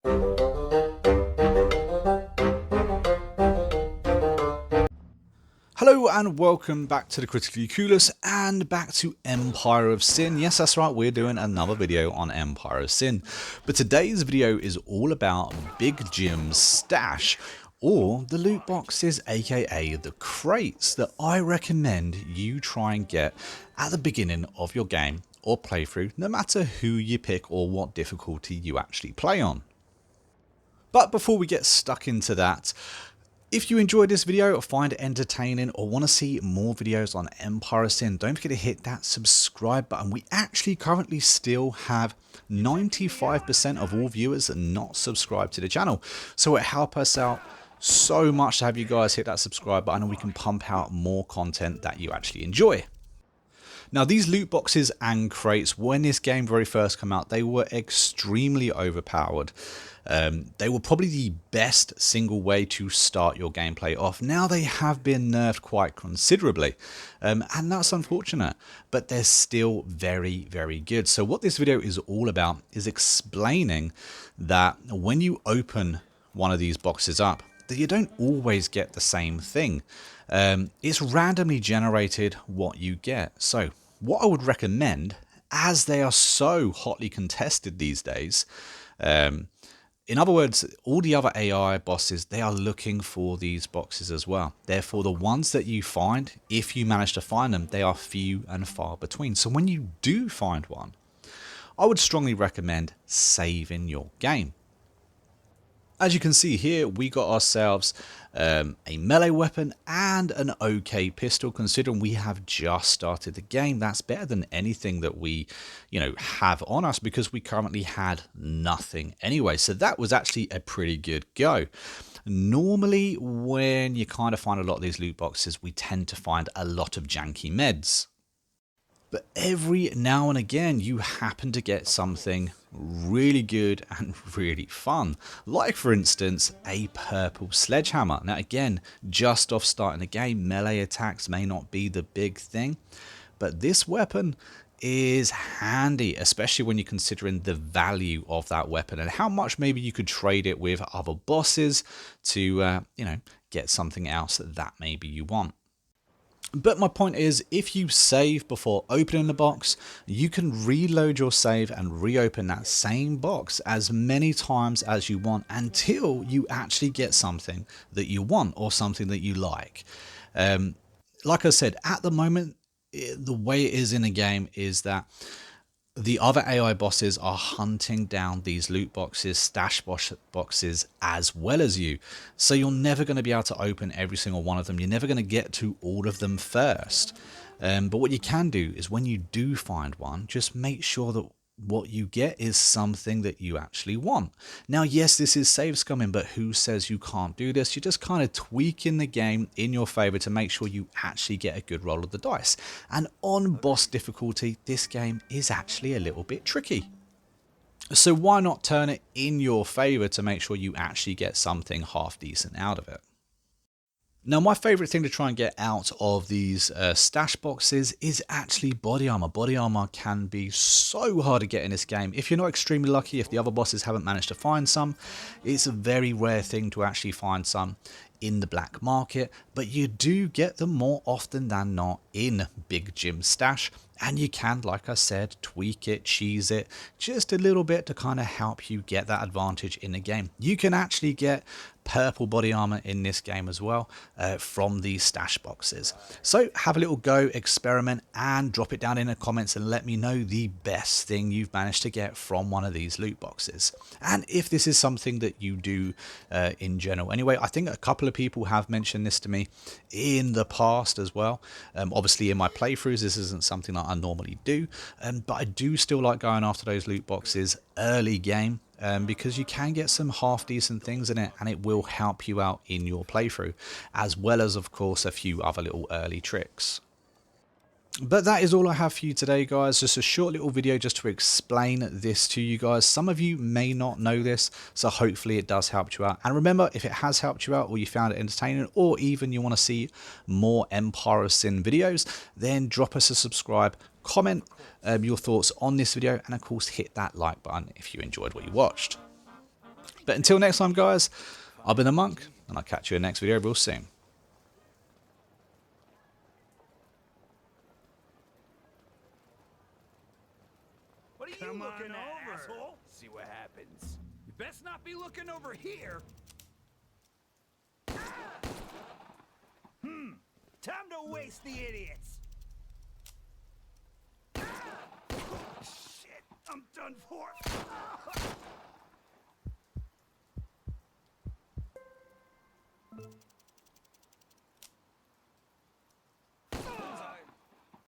Hello and welcome back to the Critically Clueless and back to Empire of Sin. Yes, that's right, we're doing another video on Empire of Sin. But today's video is all about Big Jim's stash, or the loot boxes, aka the crates, that I recommend you try and get at the beginning of your game or playthrough, no matter who you pick or what difficulty you actually play on. But before we get stuck into that, if you enjoyed this video or find it entertaining or want to see more videos on Empire of Sin, don't forget to hit that subscribe button. We actually currently still have 95% of all viewers not subscribed to the channel. So it helps us out so much to have you guys hit that subscribe button, and we can pump out more content that you actually enjoy. Now, these loot boxes and crates, when this game very first came out, they were extremely overpowered. They were probably the best single way to start your gameplay off. Now they have been nerfed quite considerably, and that's unfortunate, but they're still very, very good. So what this video is all about is explaining that when you open one of these boxes up, that you don't always get the same thing. It's randomly generated what you get. So what I would recommend, as they are so hotly contested these days, in other words, all the other AI bosses, they are looking for these boxes as well. Therefore, the ones that you find, if you manage to find them, they are few and far between. So when you do find one, I would strongly recommend saving your game. As you can see here, we got ourselves a melee weapon and an OK pistol, considering we have just started the game. That's better than anything that we, have on us, because we currently had nothing anyway. So that was actually a pretty good go. Normally, when you kind of find a lot of these loot boxes, we tend to find a lot of janky meds. But every now and again, you happen to get something really good and really fun. Like, for instance, a purple sledgehammer. Now, again, just off starting the game, melee attacks may not be the big thing, but this weapon is handy, especially when you're considering the value of that weapon and how much maybe you could trade it with other bosses to, get something else that maybe you want. But my point is, if you save before opening the box, you can reload your save and reopen that same box as many times as you want until you actually get something that you want or something that you like. Like I said, at the moment, the way it is in the game is that the other AI bosses are hunting down these loot boxes, stash boxes, as well as you. So you're never going to be able to open every single one of them. You're never going to get to all of them first. But what you can do is, when you do find one, just make sure that what you get is something that you actually want. Now, yes, this is save-scumming, but who says you can't do this? You're just kind of tweaking the game in your favor to make sure you actually get a good roll of the dice. And on boss difficulty, this game is actually a little bit tricky. So why not turn it in your favor to make sure you actually get something half decent out of it? Now, my favorite thing to try and get out of these stash boxes is actually body armor. Body armor can be so hard to get in this game. If you're not extremely lucky, if the other bosses haven't managed to find some, it's a very rare thing to actually find some in the black market, but you do get them more often than not in Big Jim's stash. And you can, like I said, tweak it, cheese it just a little bit to kind of help you get that advantage in the game. You can actually get purple body armor in this game as well from these stash boxes. So have a little go, experiment, and drop it down in the comments and let me know the best thing you've managed to get from one of these loot boxes. And if this is something that you do in general. Anyway, I think a couple of people have mentioned this to me in the past as well. Obviously in my playthroughs, this isn't something that I normally do, but I do still like going after those loot boxes early game, because you can get some half decent things in it and it will help you out in your playthrough, as well as of course a few other little early tricks. But that is all I have for you today, guys. Just a short little video just to explain this to you guys. Some of you may not know this, so hopefully it does help you out. And remember, if it has helped you out, or you found it entertaining, or even you want to see more Empire of Sin videos, then drop us a subscribe, comment your thoughts on this video, and of course hit that like button if you enjoyed what you watched. But until next time, guys, I've been the Monk, and I'll catch you in the next video real soon. What are you looking at, asshole? See what happens. You best not be looking over here. Time to waste the idiots. Shit, I'm done for.